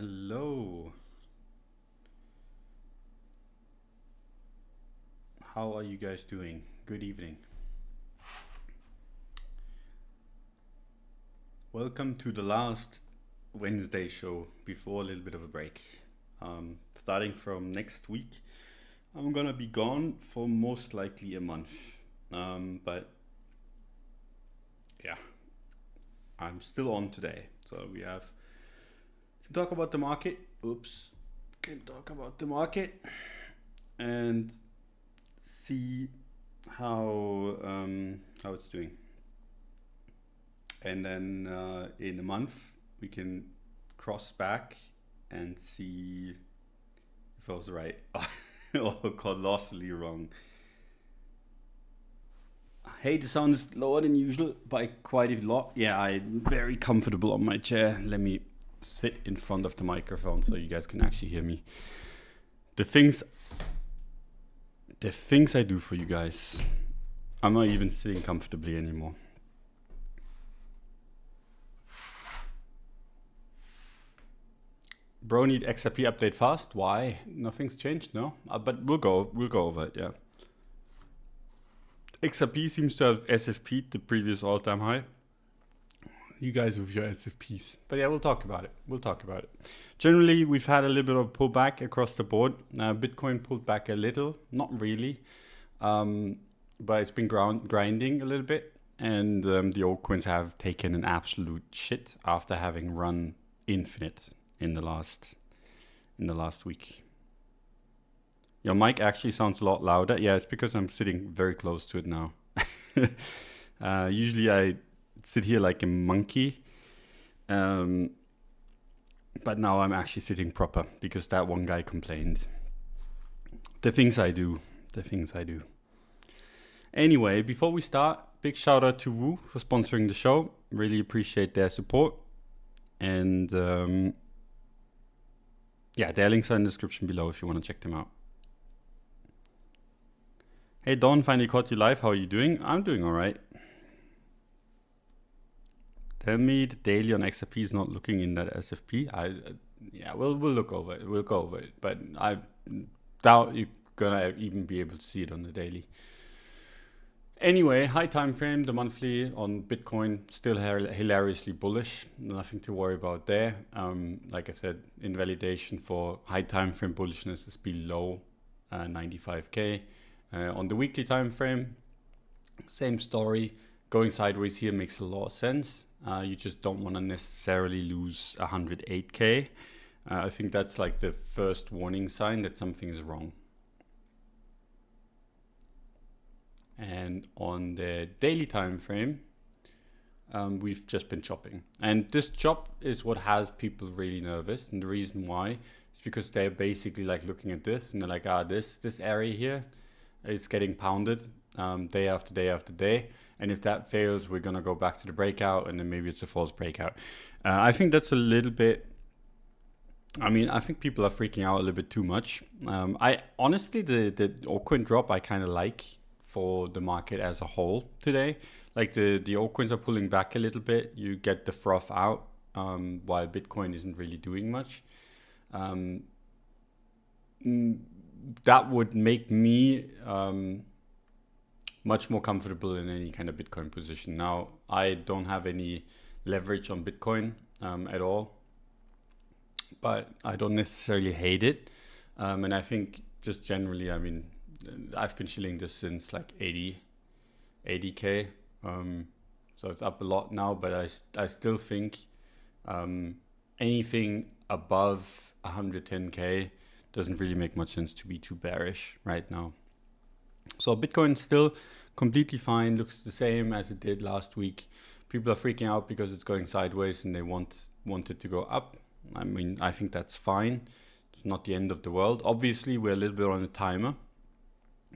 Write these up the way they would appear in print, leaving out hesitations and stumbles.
Hello. How are you guys doing? Good evening. Welcome to the last Wednesday show before a little bit of a break. Starting from next week, I'm gonna be gone for most likely a month. But yeah, I'm still on today. So we can talk about the market. Can talk about the market and see how it's doing. And then in a month we can cross back and see if I was right or colossally wrong. Hey, the sound is lower than usual by quite a lot. Yeah, I'm very comfortable on my chair. Let me sit in front of the microphone so you guys can actually hear me. The things I do for you guys. I'm not even sitting comfortably anymore. Bro, need XRP update fast. Why? Nothing's changed, no? But we'll go over it. Yeah. XRP seems to have SFP'd the previous all-time high. You guys with your SFPs. But yeah, we'll talk about it. Generally, we've had a little bit of pullback across the board. Bitcoin pulled back a little, not really, but it's been grinding a little bit. And the altcoins have taken an absolute shit after having run infinite in the last week. Your mic actually sounds a lot louder. Yeah, it's because I'm sitting very close to it now. Usually I sit here like a monkey, but now I'm actually sitting proper because that one guy complained. The things I do. Anyway, before we start, big shout out to Woo for sponsoring the show. Really appreciate their support. And yeah, their links are in the description below if you want to check them out. Hey Don, finally caught you live. How are you doing? I'm doing all right. Tell me the daily on XRP is not looking in that SFP. Yeah, we'll look over it. We'll go over it, but I doubt you're gonna even be able to see it on the daily. Anyway, high time frame, the monthly on Bitcoin still hilariously bullish. Nothing to worry about there. Like I said, invalidation for high time frame bullishness is below 95k. On the weekly time frame, same story. Going sideways here makes a lot of sense. You just don't want to necessarily lose 108k. I think that's like the first warning sign that something is wrong. And on the daily time frame, we've just been chopping. And this chop is what has people really nervous. And the reason why is because they're basically like looking at this and they're like, this area here is getting pounded day after day after day. And if that fails, we're going to go back to the breakout and then maybe it's a false breakout. I think that's a little bit, I think people are freaking out a little bit too much. I honestly, the altcoin drop I kind of like for the market as a whole today. Like the altcoins are pulling back a little bit. You get the froth out while Bitcoin isn't really doing much. That would make me much more comfortable in any kind of Bitcoin position. Now, I don't have any leverage on Bitcoin at all, but I don't necessarily hate it. And I think just generally, I've been shilling this since like 80k. So it's up a lot now, but I still think anything above 110k doesn't really make much sense to be too bearish right now. So Bitcoin still completely fine, looks the same as it did last week. People are freaking out because it's going sideways and they want it to go up. I think that's fine. It's not the end of the world. Obviously, we're a little bit on a timer,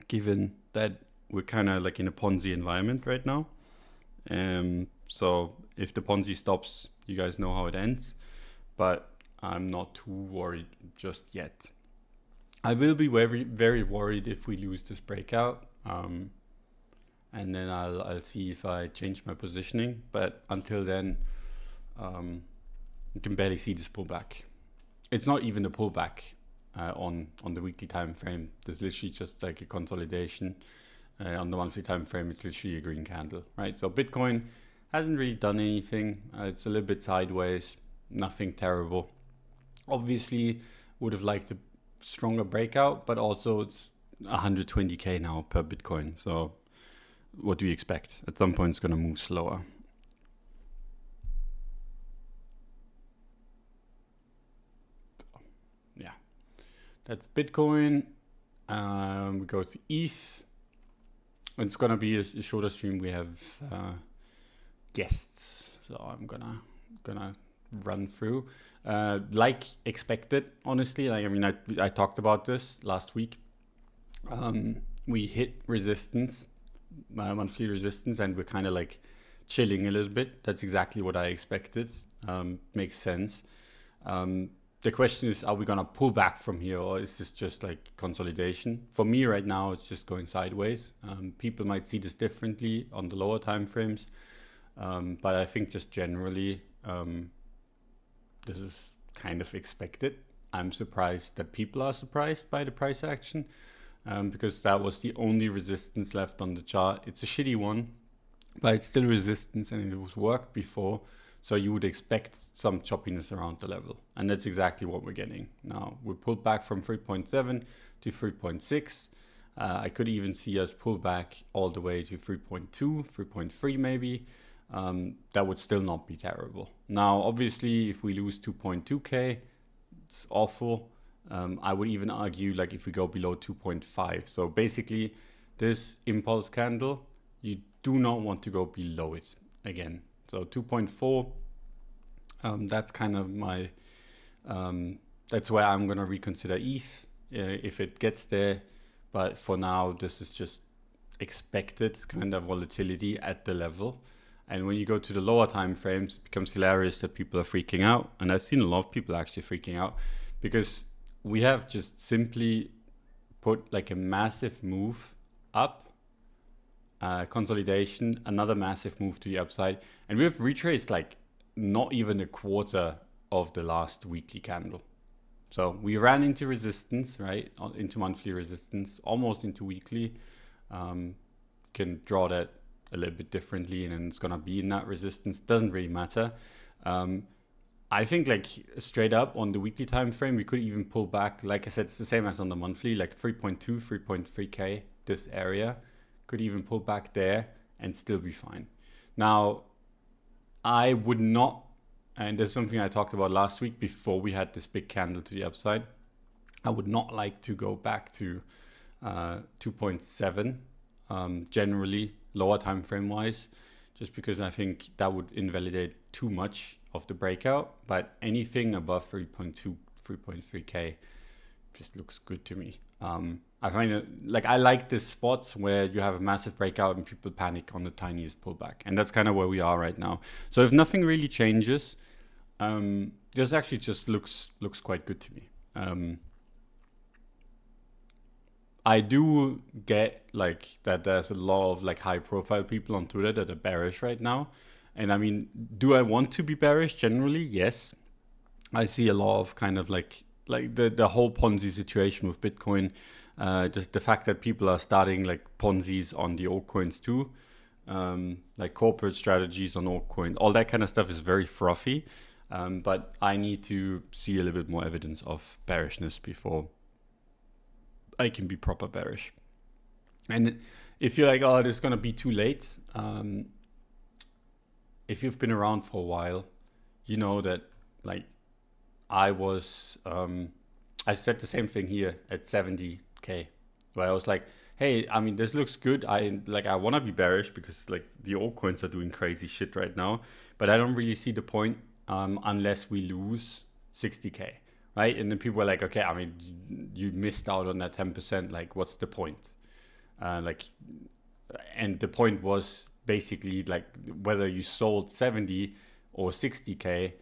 given that we're kind of like in a Ponzi environment right now. So if the Ponzi stops, you guys know how it ends, but I'm not too worried just yet. I will be very, very worried if we lose this breakout. And then I'll see if I change my positioning. But until then, you can barely see this pullback. it's not even a pullback on the weekly time frame. There's literally just like a consolidation. On the monthly time frame, it's literally a green candle, right? So Bitcoin hasn't really done anything. It's a little bit sideways, nothing terrible. Obviously, would have liked a stronger breakout, but also it's 120k now per Bitcoin. So what do you expect? At some point, it's going to move slower. So, yeah, that's Bitcoin. We go to ETH. It's going to be a shorter stream. We have guests, so I'm gonna run through like expected, honestly. Like, I mean, I talked about this last week. We hit resistance, monthly resistance, and we're kind of like chilling a little bit. That's exactly what I expected. Makes sense. The question is, are we gonna pull back from here, or is this just like consolidation? For me right now, it's just going sideways. People might see this differently on the lower time frames, but I think just generally, this is kind of expected. I'm surprised that people are surprised by the price action, because that was the only resistance left on the chart. It's a shitty one, but it's still resistance, and it was worked before. So you would expect some choppiness around the level. And that's exactly what we're getting. Now, we pulled back from 3.7 to 3.6. I could even see us pull back all the way to 3.2, 3.3 maybe. That would still not be terrible. Now, obviously, if we lose 2.2k, it's awful. I would even argue like if we go below 2.5. So basically, this impulse candle, you do not want to go below it again. So 2.4, that's kind of my, that's where I'm going to reconsider ETH if it gets there. But for now, this is just expected kind of volatility at the level. And when you go to the lower time frames, it becomes hilarious that people are freaking out. And I've seen a lot of people actually freaking out because we have just simply put like a massive move up. Consolidation, another massive move to the upside, and we've retraced like not even a quarter of the last weekly candle. So we ran into resistance, right? Into monthly resistance, almost into weekly. Can draw that a little bit differently, and then it's gonna be in that resistance. Doesn't really matter. I think like straight up on the weekly time frame, we could even pull back. Like I said, it's the same as on the monthly, like 3.2, 3.3k, this area. Could even pull back there and still be fine. Now, I would not, and there's something I talked about last week before we had this big candle to the upside. I would not like to go back to 2.7, generally lower time frame wise, just because I think that would invalidate too much of the breakout. But anything above 3.2, 3.3k just looks good to me. I find it like I like the spots where you have a massive breakout and people panic on the tiniest pullback, and that's kind of where we are right now. So if nothing really changes, this actually just looks quite good to me. I do get like that there's a lot of like high profile people on Twitter that are bearish right now, and I mean, do I want to be bearish? Generally, yes. I see a lot of kind of like the whole Ponzi situation with Bitcoin. Just the fact that people are starting like Ponzis on the altcoins too, like corporate strategies on altcoin, all that kind of stuff is very frothy. But I need to see a little bit more evidence of bearishness before I can be proper bearish. And if you're like, oh, this is gonna be too late, if you've been around for a while, you know that like I was, I said the same thing here at 70k, where I was like, hey, I mean, this looks good. I want to be bearish because like the altcoins are doing crazy shit right now, but I don't really see the point unless we lose 60k, right? And then people were like, okay, I mean, you missed out on that 10%. Like, what's the point? And the point was basically like whether you sold 70 or 60k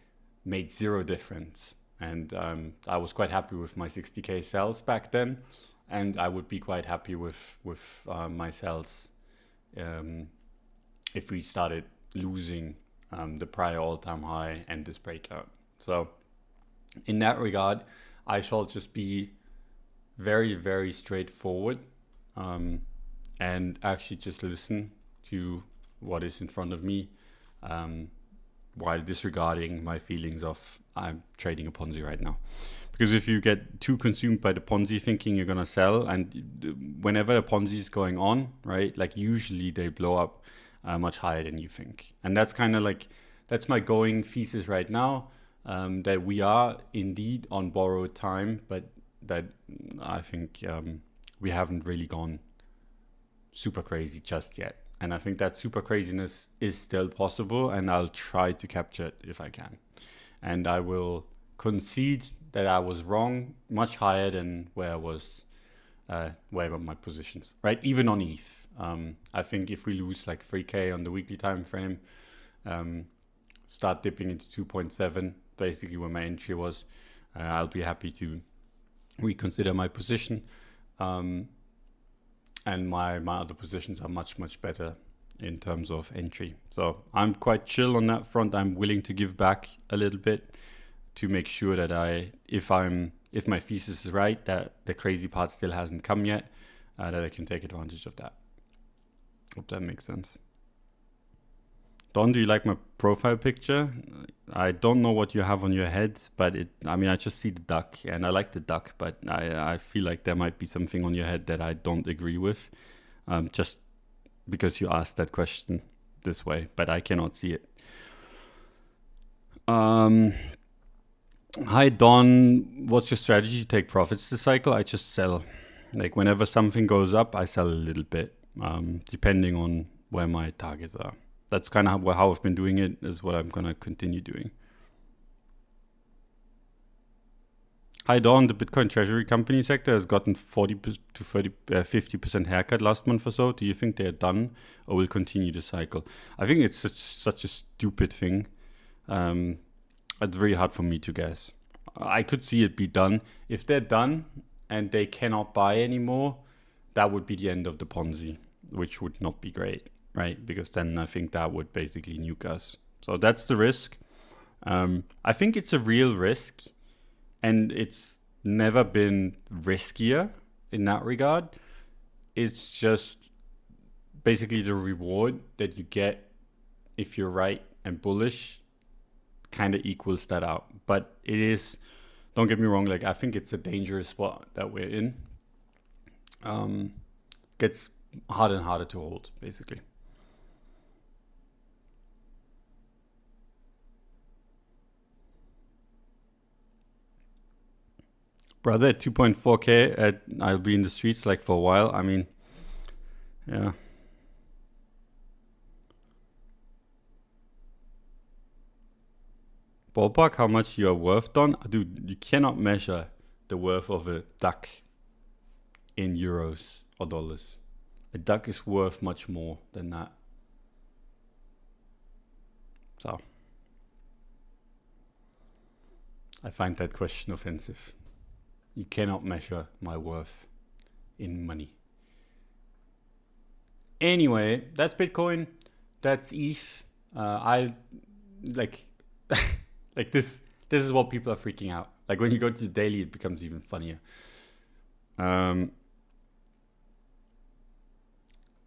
made zero difference. And I was quite happy with my 60k sales back then, and I would be quite happy with my sales if we started losing the prior all-time high and this breakout. So in that regard, I shall just be very, very straightforward, and actually just listen to what is in front of me, while disregarding my feelings of I'm trading a Ponzi right now. Because if you get too consumed by the Ponzi thinking you're going to sell, and whenever a Ponzi is going on, right, like usually they blow up much higher than you think. And that's kind of like, that's my going thesis right now, that we are indeed on borrowed time, but that I think we haven't really gone super crazy just yet. And I think that super craziness is still possible, and I'll try to capture it if I can. And I will concede that I was wrong much higher than where I was, where I got my positions, right? Even on ETH. I think if we lose like 3K on the weekly time frame, start dipping into 2.7, basically where my entry was, I'll be happy to reconsider my position. And my other positions are much, much better in terms of entry. So I'm quite chill on that front. I'm willing to give back a little bit to make sure that if my thesis is right, that the crazy part still hasn't come yet, that I can take advantage of that. Hope that makes sense. Don, do you like my profile picture? I don't know what you have on your head, but I just see the duck, and I like the duck, but I feel like there might be something on your head that I don't agree with, just because you asked that question this way, but I cannot see it. Hi, Don. What's your strategy to take profits this cycle? I just sell. Like whenever something goes up, I sell a little bit, depending on where my targets are. That's kind of how I've been doing it, is what I'm going to continue doing. Hi, Don. The Bitcoin treasury company sector has gotten 40 to 50% haircut last month or so. Do you think they're done or will continue the cycle? I think it's such a stupid thing. It's very hard for me to guess. I could see it be done. If they're done and they cannot buy anymore, that would be the end of the Ponzi, which would not be great. Right, because then I think that would basically nuke us. So that's the risk. I think it's a real risk, and it's never been riskier in that regard. It's just basically the reward that you get if you're right and bullish kind of equals that out. But it is, don't get me wrong, like I think it's a dangerous spot that we're in. Gets harder and harder to hold, basically. Brother, at 2.4K, I'll be in the streets like for a while. I mean, yeah. Ballpark, how much you are worth, Don? Dude, you cannot measure the worth of a duck in euros or dollars. A duck is worth much more than that. So, I find that question offensive. You cannot measure my worth in money. Anyway, that's Bitcoin. That's ETH. I like like this is what people are freaking out. Like when you go to the daily, it becomes even funnier.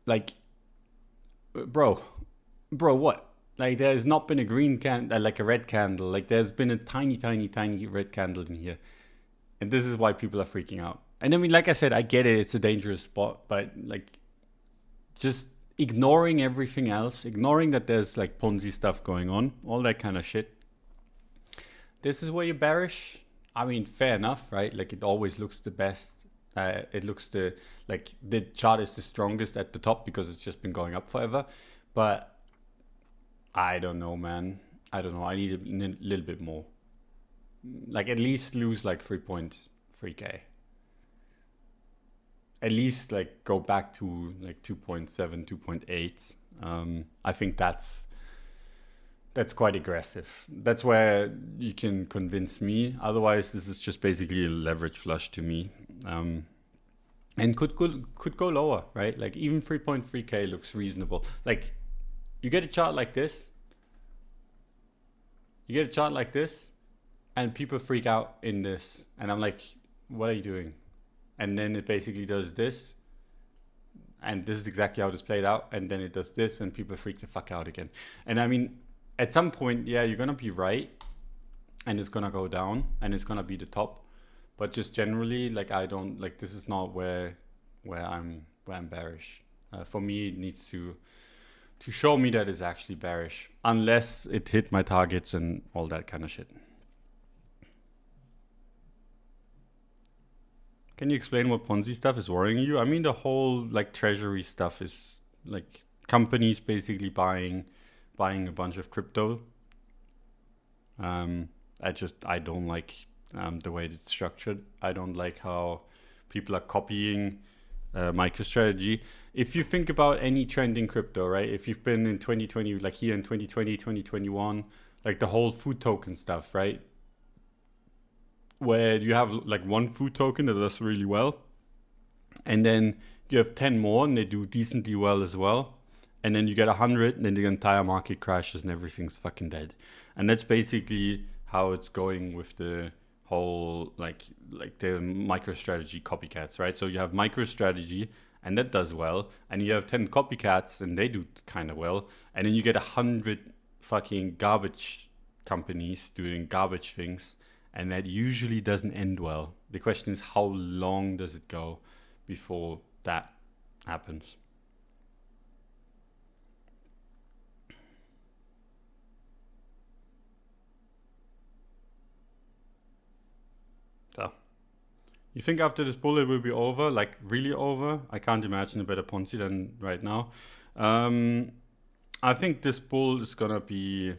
Like, bro, what? Like there's not been a green candle, like a red candle. Like there's been a tiny red candle in here. And this is why people are freaking out. And I mean, like I said, I get it. It's a dangerous spot, but like just ignoring everything else, ignoring that there's like Ponzi stuff going on, all that kind of shit. This is where you're bearish. I mean, fair enough, right? Like it always looks the best. It looks the chart is the strongest at the top because it's just been going up forever. But I don't know, man. I don't know. I need a little bit more. Like at least lose like 3.3K. At least like go back to like 2.7, 2.8. I think that's quite aggressive. That's where you can convince me. Otherwise, this is just basically a leverage flush to me. And could go lower, right? Like even 3.3K looks reasonable. Like you get a chart like this. And people freak out in this, and I'm like, what are you doing? And then it basically does this, and this is exactly how this played out, and then it does this, and people freak the fuck out again. And I mean, at some point, yeah, you're gonna be right, and it's gonna go down, and it's gonna be the top. But just generally, like, I don't like, this is not where I'm bearish. For me, it needs to show me that it's actually bearish, unless it hit my targets and all that kind of shit. Can you explain what Ponzi stuff is worrying you? I mean, the whole like treasury stuff is like companies basically buying a bunch of crypto. I don't like the way it's structured. I don't like how people are copying MicroStrategy. If you think about any trend in crypto, right? If you've been in 2020, like here in 2020, 2021, like the whole food token stuff, right? Where you have like one food token that does really well, and then you have 10 more and they do decently well as well, and then you get 100 and then the entire market crashes and everything's fucking dead. And that's basically how it's going with the whole like the MicroStrategy copycats, right? So you have MicroStrategy and that does well, and you have 10 copycats and they do kind of well, and then you get 100 fucking garbage companies doing garbage things, and that usually doesn't end well. The question is, how long does it go before that happens? So, you think after this bull it will be over, like really over? I can't imagine a better Ponzi than right now. I think this bull is gonna be...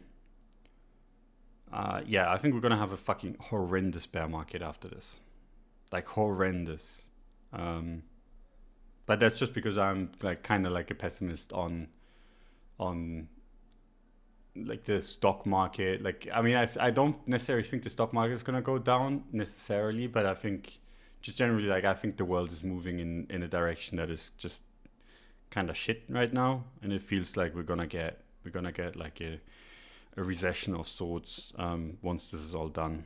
yeah, I think we're gonna have a fucking horrendous bear market after this, like horrendous. But that's just because I'm like kind of like a pessimist on like the stock market. Like, I mean, I don't necessarily think the stock market is gonna go down necessarily, but I think just generally, like, I think the world is moving in a direction that is just kind of shit right now, and it feels like we're gonna get like a recession of sorts once this is all done.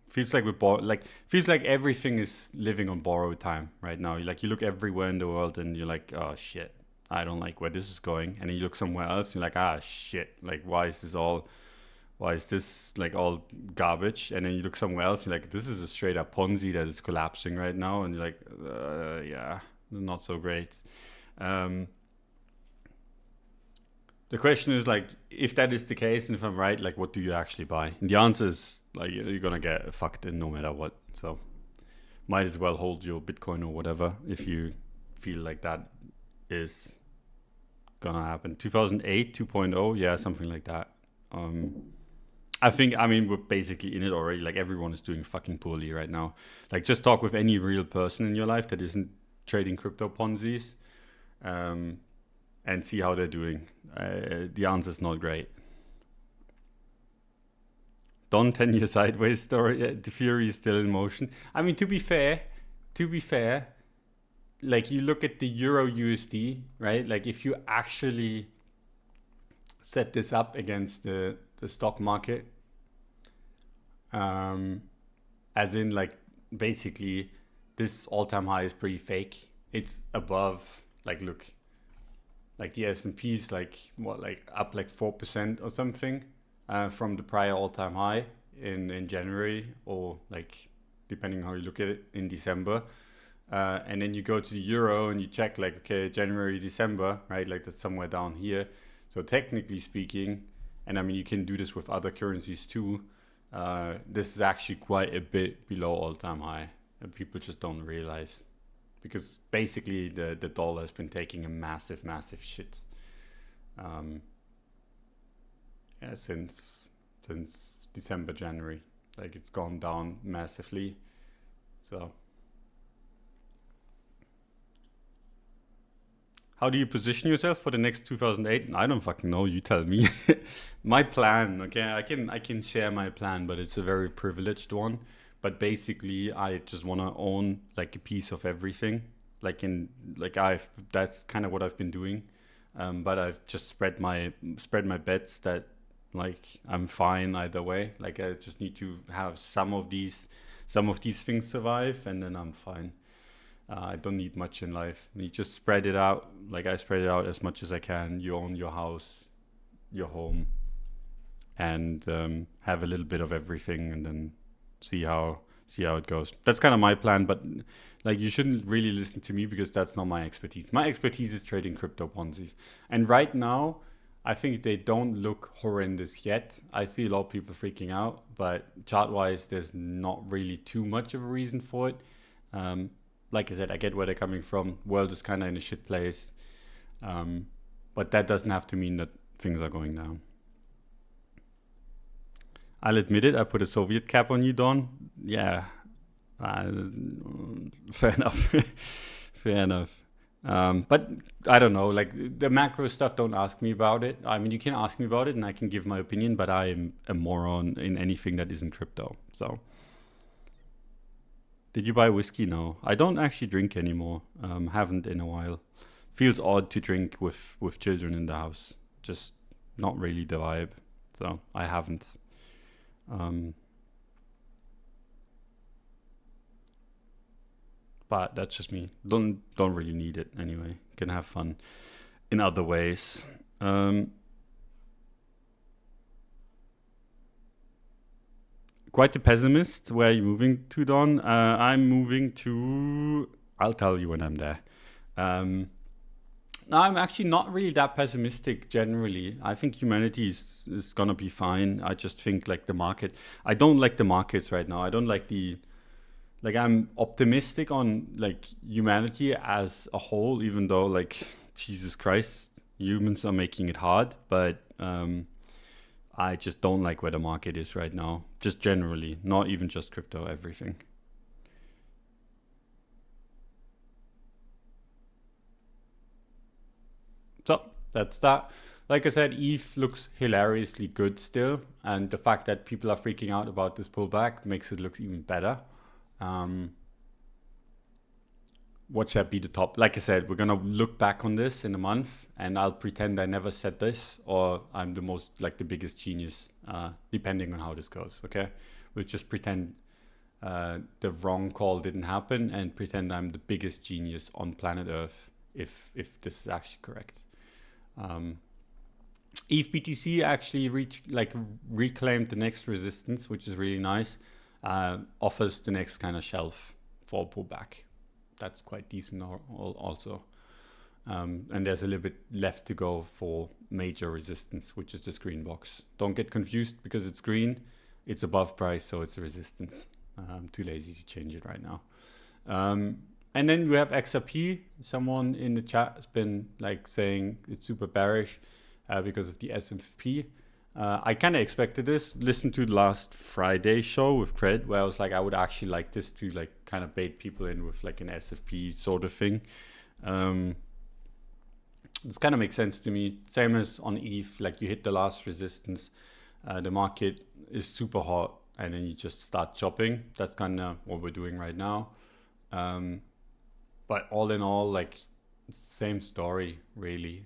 Feels like feels like everything is living on borrowed time right now. Like, you look everywhere in the world and you're like, oh shit, I don't like where this is going. And then you look somewhere else and you're like, ah shit, like why is this like all garbage? And then you look somewhere else and you're like, this is a straight up Ponzi that is collapsing right now. And you're like, yeah, not so great. The question is, like, if that is the case, and if I'm right, like, what do you actually buy? And the answer is, like, you're gonna get fucked in no matter what. So might as well hold your Bitcoin or whatever if you feel like that is gonna happen. 2008 2.0, yeah, something like that. I mean, we're basically in it already. Like, everyone is doing fucking poorly right now. Like, just talk with any real person in your life that isn't trading crypto Ponzi's. And see how they're doing. The answer is not great. Don 10-year sideways story. The fury is still in motion. I mean, to be fair, like, you look at the Euro USD, right? Like, if you actually set this up against the stock market, as in, like, basically this all-time high is pretty fake. It's above, like, look, like the S&P is like what, like up like 4% or something from the prior all-time high in January, or like depending how you look at it, in December. And then you go to the euro and you check like, okay, January, December, right? Like that's somewhere down here. So technically speaking, and I mean, you can do this with other currencies too, this is actually quite a bit below all-time high, and people just don't realize. Because basically the dollar has been taking a massive shit since December, January. Like, it's gone down massively. So how do you position yourself for the next 2008? I don't fucking know. You tell me. My plan, okay? I can share my plan, but it's a very privileged one. But basically, I just want to own like a piece of everything. That's kind of what I've been doing. But I've just spread my bets that Like I'm fine either way. Like I just need to have some of these things survive, and then I'm fine. I don't need much in life. You just spread it out. Like I spread it out as much as I can. You own your house, your home, and have a little bit of everything, and then see how it goes. That's kind of my plan. But like you shouldn't really listen to me because that's not my expertise. My expertise is trading crypto ponzis, and right now I think they don't look horrendous yet. I see a lot of people freaking out, but chart wise, there's not really too much of a reason for it. Like I said, I get where they're coming from. World is kind of in a shit place. But that doesn't have to mean that things are going down. I'll admit it, I put a Soviet cap on you, Don. Yeah. Fair enough. Fair enough. But I don't know, like the macro stuff, don't ask me about it. I mean, you can ask me about it and I can give my opinion, but I am a moron in anything that isn't crypto. So. Did you buy whiskey? No, I don't actually drink anymore. Haven't in a while. Feels odd to drink with children in the house. Just not really the vibe. So I haven't. But that's just me. Don't really need it anyway. Can have fun in other ways. Quite a pessimist. Where are you moving to, Don? I'm moving to... I'll tell you when I'm there. No, I'm actually not really that pessimistic generally. I think humanity is going to be fine. I just think like the market... I don't like the markets right now. I don't like the... Like I'm optimistic on like humanity as a whole, even though like, Jesus Christ, humans are making it hard. But... I just don't like where the market is right now. Just generally, not even just crypto, everything. So that's that. Like I said, ETH looks hilariously good still. And the fact that people are freaking out about this pullback makes it look even better. What should be the top? Like I said, we're going to look back on this in a month and I'll pretend I never said this or I'm the most, like the biggest genius, depending on how this goes, okay? We'll just pretend the wrong call didn't happen and pretend I'm the biggest genius on planet Earth if this is actually correct. ETH BTC actually reclaimed the next resistance, which is really nice. Offers the next kind of shelf for pullback. That's quite decent also. And there's a little bit left to go for major resistance, which is this green box. Don't get confused because it's green. It's above price, so it's a resistance. I'm too lazy to change it right now. And then we have XRP. Someone in the chat has been like saying it's super bearish because of the S&P. I kind of expected this. Listen to the last Friday show with Cred, where I was like, I would actually like this to like kind of bait people in with like an SFP sort of thing. This kind of makes sense to me. Same as on ETH, like you hit the last resistance, the market is super hot, and then you just start chopping. That's kind of what we're doing right now. But all in all, like same story really.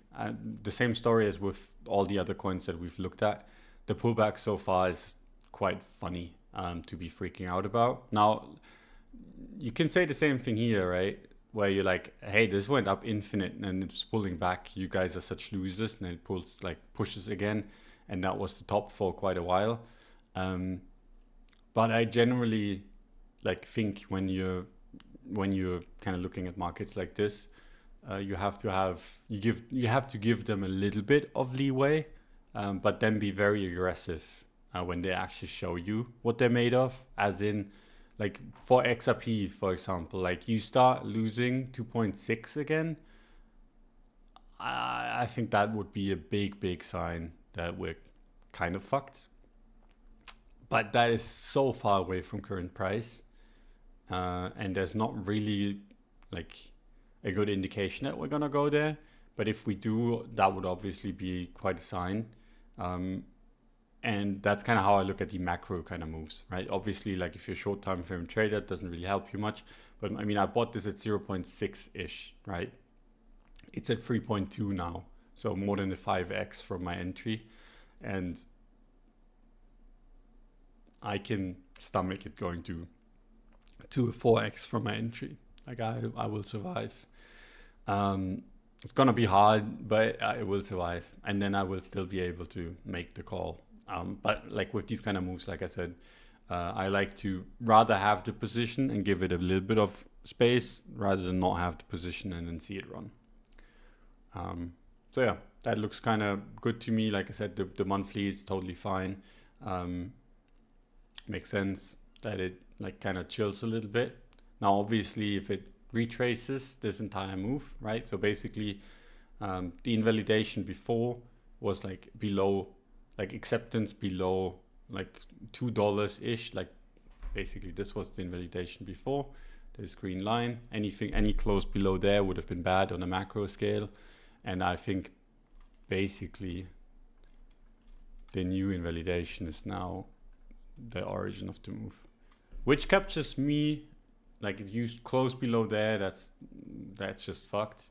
The same story as with all the other coins that we've looked at. The pullback so far is quite funny to be freaking out about. Now, you can say the same thing here, right? Where you're like, hey, this went up infinite and it's pulling back. You guys are such losers, and then it pushes again, and that was the top for quite a while. But I generally like think when you're kind of looking at markets like this, you have to give them a little bit of leeway, but then be very aggressive when they actually show you what they're made of. As in, like for XRP, for example, like you start losing 2.6 again, I think that would be a big sign that we're kind of fucked. But that is so far away from current price, and there's not really like a good indication that we're gonna go there. But if we do, that would obviously be quite a sign. And that's kind of how I look at the macro kind of moves, right? Obviously, like if you're a short time frame trader, it doesn't really help you much. But I mean, I bought this at 0.6-ish, right? It's at 3.2 now. So more than the 5x from my entry. And I can stomach it going to a 4x from my entry. Like I will survive. It's gonna be hard, but I will survive, and then I will still be able to make the call. But like with these kind of moves, like I said, I like to rather have the position and give it a little bit of space rather than not have the position and then see it run. So yeah, that looks kind of good to me. Like I said, the monthly is totally fine. Makes sense that it like kind of chills a little bit. Now, obviously, if it retraces this entire move, right? So basically, the invalidation before was like below, like acceptance below like $2 ish. Like basically, this was the invalidation before. This green line, any close below there would have been bad on a macro scale. And I think basically the new invalidation is now the origin of the move, which captures me. Like if you close below there, that's just fucked.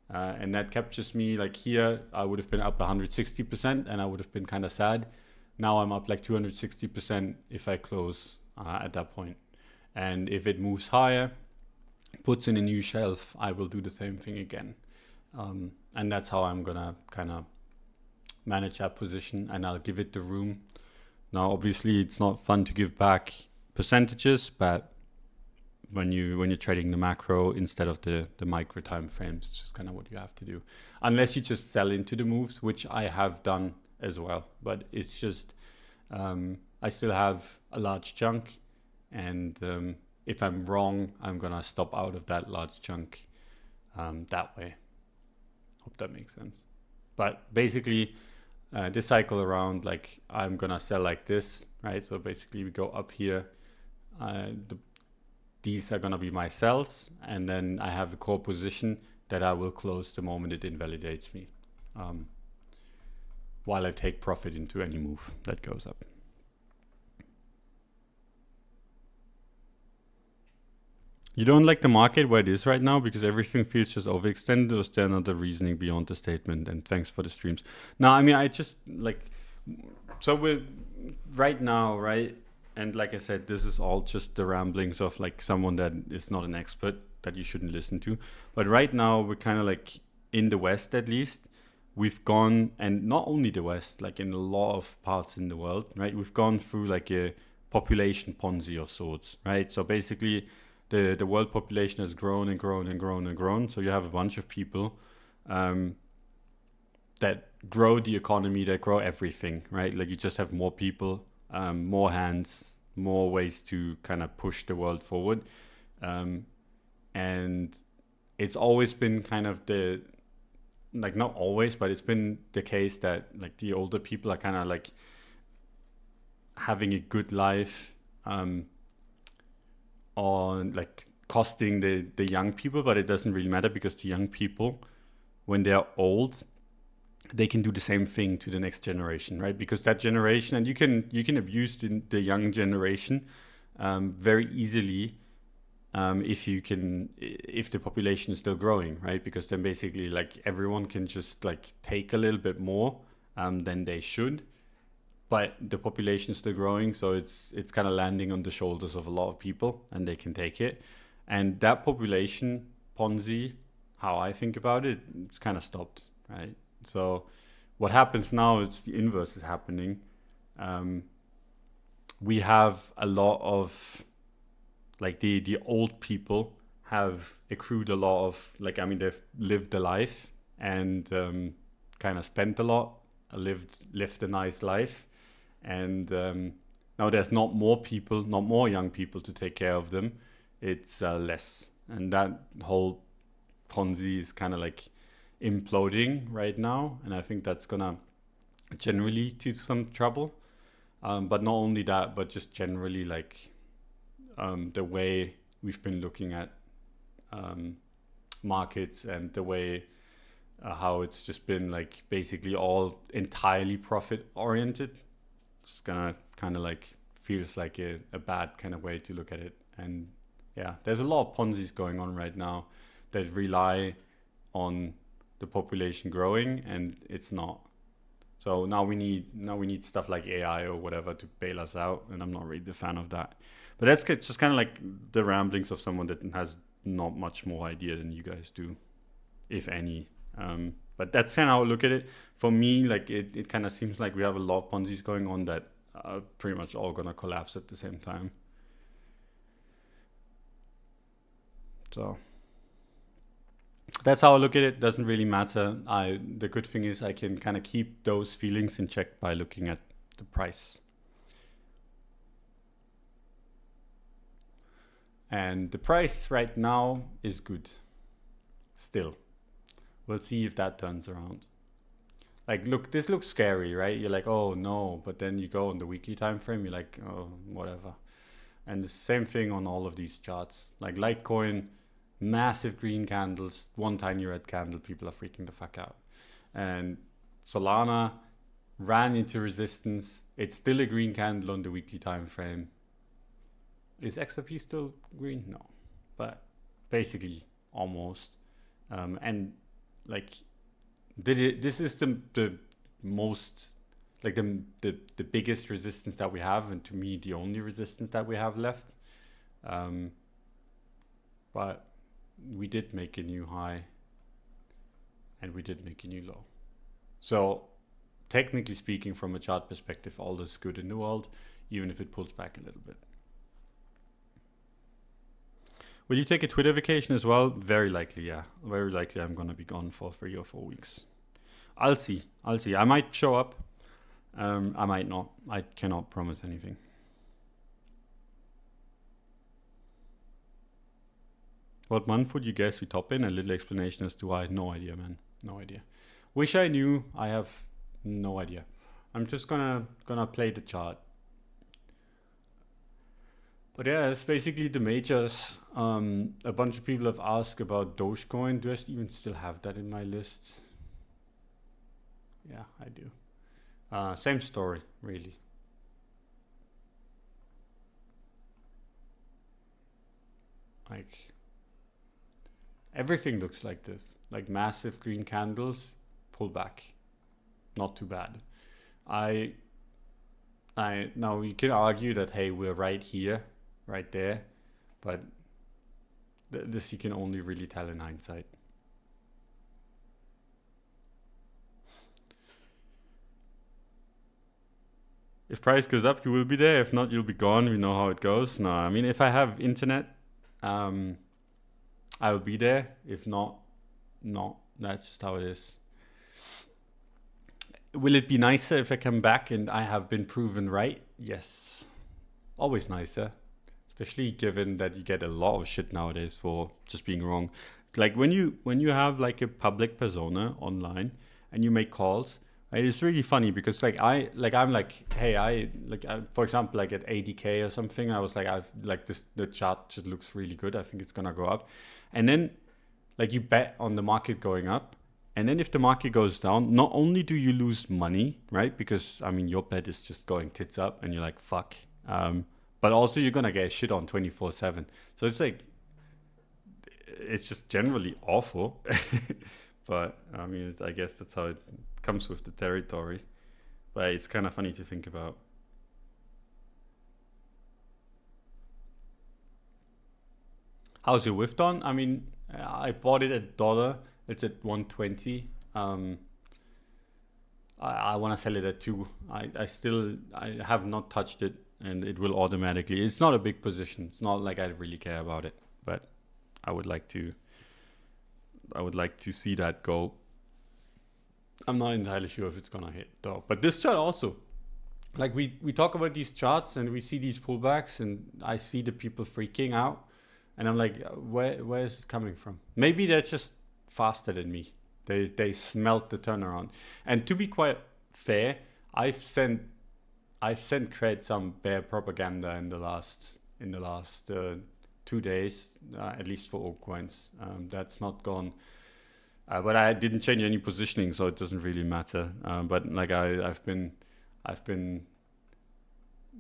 And that captures me like here, I would have been up 160% and I would have been kind of sad. Now I'm up like 260% if I close at that point. And if it moves higher, puts in a new shelf, I will do the same thing again. And that's how I'm gonna kind of manage that position, and I'll give it the room. Now, obviously, it's not fun to give back percentages, but when you're trading the macro instead of the micro time frames, it's just kind of what you have to do, unless you just sell into the moves, which I have done as well. But it's just I still have a large chunk, and if I'm wrong, I'm gonna stop out of that large chunk that way. Hope that makes sense. But basically, this cycle around, like I'm gonna sell like this, right? So basically, we go up here. These are gonna be my sells, and then I have a core position that I will close the moment it invalidates me, while I take profit into any move that goes up. You don't like the market where it is right now because everything feels just overextended, or is there another reasoning beyond the statement? And thanks for the streams. Now, I mean, I just like, so we're right now, right? And like I said, this is all just the ramblings of like someone that is not an expert that you shouldn't listen to. But right now we're kind of like in the West, at least, we've gone, and not only the West, like in a lot of parts in the world, right? We've gone through like a population Ponzi of sorts, right? So basically, the world population has grown and grown and grown and grown. So you have a bunch of people that grow the economy, that grow everything, right? Like you just have more people, more hands, more ways to kind of push the world forward. And it's always been kind of the, like not always, but it's been the case that like the older people are kind of like having a good life, on like costing the young people, but it doesn't really matter because the young people, when they're old, they can do the same thing to the next generation, right? Because that generation, and you can abuse the young generation very easily if the population is still growing, right? Because then basically like everyone can just like take a little bit more than they should. But the population is still growing, so it's kind of landing on the shoulders of a lot of people, and they can take it. And that population Ponzi, how I think about it, it's kind of stopped, right? So what happens now is the inverse is happening. We have a lot of like the old people have accrued a lot of like, I mean, they've lived a life and kind of spent a lot, lived a nice life. And now there's not more young people to take care of them. It's less. And that whole Ponzi is kind of like imploding right now. And I think that's going to generally lead to some trouble. But not only that, but just generally like the way we've been looking at markets and the way how it's just been like basically all entirely profit oriented. Just gonna kind of like feels like a bad kind of way to look at it. And yeah, there's a lot of Ponzi's going on right now that rely on the population growing, and it's not So now we need stuff like AI or whatever to bail us out, and I'm not really a fan of that. But that's just kind of like the ramblings of someone that has not much more idea than you guys do, if any. But that's kind of how I look at it. For me, like it kind of seems like we have a lot of Ponzi's going on that are pretty much all gonna collapse at the same time. So that's how I look at it. Doesn't really matter. The good thing is I can kind of keep those feelings in check by looking at the price. And the price right now is good. Still. We'll see if that turns around. Like, look, this looks scary, right? You're like, oh no, but then you go on the weekly time frame, you're like, oh, whatever. And the same thing on all of these charts. Like Litecoin, massive green candles, one tiny red candle, people are freaking the fuck out. And Solana ran into resistance. It's still a green candle on the weekly time frame. Is XRP still green? No, but basically almost. And like, this is the most, like the biggest resistance that we have, and to me the only resistance that we have left. But we did make a new high and we did make a new low. So technically speaking, from a chart perspective, all is good in the world, even if it pulls back a little bit. Will you take a Twitter vacation as well? Very likely, yeah. Very likely I'm going to be gone for 3 or 4 weeks. I'll see. I might show up. I might not. I cannot promise anything. What month would you guess we top in? A little explanation as to why. No idea, man. No idea. Wish I knew. I have no idea. I'm just gonna play the chart. But yeah, it's basically the majors. A bunch of people have asked about Dogecoin. Do I even still have that in my list? Yeah, I do. Same story, really. Like, everything looks like this. Like massive green candles, pull back. Not too bad. Now you can argue that, hey, we're right here, right there, but this you can only really tell in hindsight. If price goes up, you will be there. If not, you'll be gone. We know how it goes. No, I mean, if I have internet, I will be there. If not, no, that's just how it is. Will it be nicer if I come back and I have been proven right? Yes. Always nicer. Especially given that you get a lot of shit nowadays for just being wrong. Like when you have like a public persona online and you make calls, right, it's really funny because I'm like, hey, for example, like at 80K or something, I was like, the chart just looks really good. I think it's gonna go up. And then like you bet on the market going up. And then if the market goes down, not only do you lose money, right? Because I mean, your bet is just going tits up and you're like, fuck. But also you're going to get shit on 24/7. So it's like, it's just generally awful. But I mean, I guess that's how it comes with the territory. But it's kind of funny to think about. How's your whiff done? I mean, I bought it at $1. It's at 120. I want to sell it at 2. I have not touched it, and it will automatically. It's not a big position. It's not like I really care about it, but I would like to see that go. I'm not entirely sure if it's gonna hit though. But this chart also, like we talk about these charts and we see these pullbacks, and I see the people freaking out, and I'm like, where is it coming from? Maybe they're just faster than me. They smelt the turnaround. And to be quite fair, I've sent Cred some bear propaganda in the last 2 days, at least for altcoins. That's not gone. But I didn't change any positioning, so it doesn't really matter. But like I've been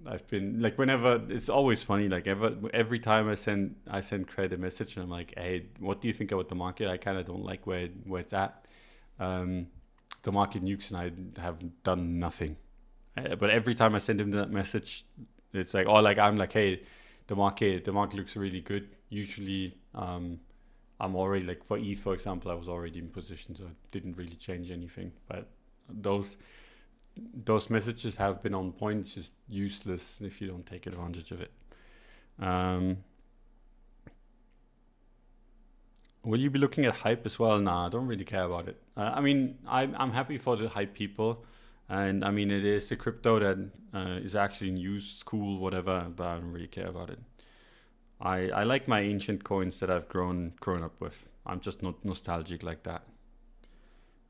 like, whenever, it's always funny, like every time I send Cred a message and I'm like, hey, what do you think about the market? I kind of don't like where it's at. the market nukes and I have done nothing. But every time I send him that message, it's like, oh, like I'm like, hey, the market looks really good. Usually, I'm already like for ETH, for example, I was already in position, so it didn't really change anything. But those messages have been on point. It's just useless if you don't take advantage of it. Will you be looking at hype as well? Nah, I don't really care about it. I mean, I'm happy for the hype people. And I mean, it is a crypto that is actually in use, it's cool, whatever, but I don't really care about it. I like my ancient coins that I've grown up with. I'm just not nostalgic like that.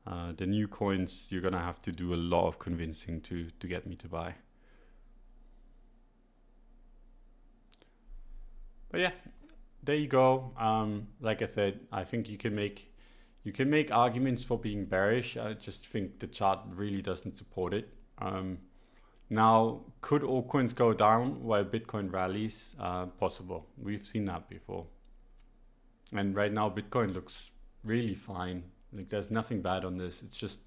The new coins, you're gonna have to do a lot of convincing to get me to buy. But yeah, there you go. Like I said, I think you can make arguments for being bearish. I just think the chart really doesn't support it. Now, could altcoins go down while Bitcoin rallies? Possible. We've seen that before. And right now, Bitcoin looks really fine. Like there's nothing bad on this. It's just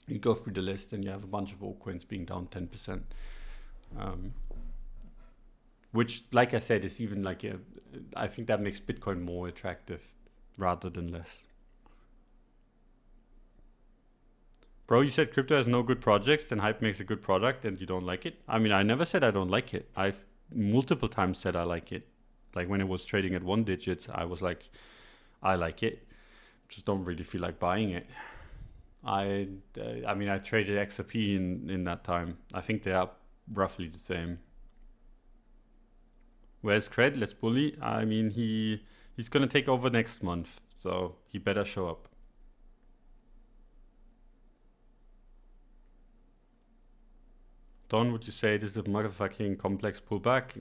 you go through the list and you have a bunch of altcoins being down 10%. Which, like I said, is even like I think that makes Bitcoin more attractive rather than less. Bro, you said crypto has no good projects and hype makes a good product and you don't like it? I mean, I never said I don't like it. I've multiple times said I like it. Like when it was trading at 1 digit, I was like, I like it. Just don't really feel like buying it. I mean, I traded XRP in that time. I think they are roughly the same. Where's Cred? Let's bully. I mean, he's gonna take over next month, so he better show up. Don, would you say this is a motherfucking complex pullback?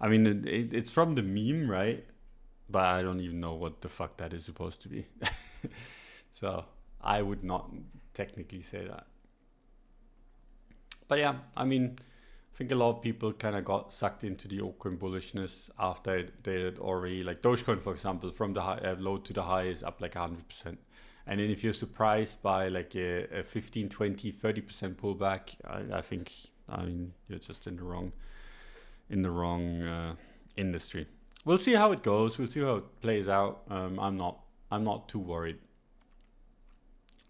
I mean, it's from the meme, right? But I don't even know what the fuck that is supposed to be. So I would not technically say that. But yeah, I mean, I think a lot of people kind of got sucked into the altcoin bullishness after they had already, like Dogecoin, for example, from the high, low to the high is up like 100%. And then if you're surprised by like a 15, 20, 30% pullback, I mean, you're just in the wrong industry. We'll see how it goes. We'll see how it plays out. I'm not too worried.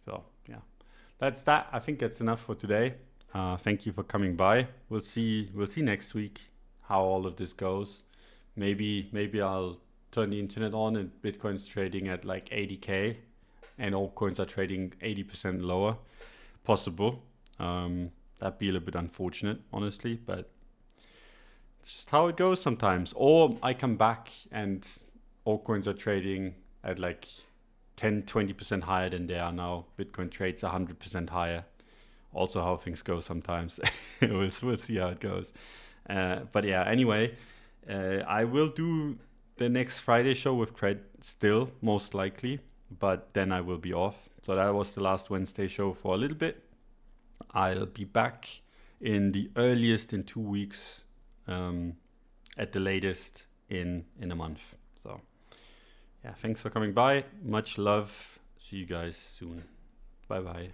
So yeah, that's that. I think that's enough for today. Thank you for coming by. We'll see next week how all of this goes. Maybe I'll turn the internet on and Bitcoin's trading at like 80K and altcoins are trading 80% lower. Possible. That'd be a little bit unfortunate, honestly, but it's just how it goes sometimes. Or I come back and altcoins are trading at like 10, 20% higher than they are now. Bitcoin trades 100% higher. Also how things go sometimes. we'll see how it goes. But yeah, anyway, I will do the next Friday show with Cred still, most likely, but then I will be off. So that was the last Wednesday show for a little bit. I'll be back in the earliest in 2 weeks, at the latest in a month. So yeah, thanks for coming by. Much love. See you guys soon. Bye bye.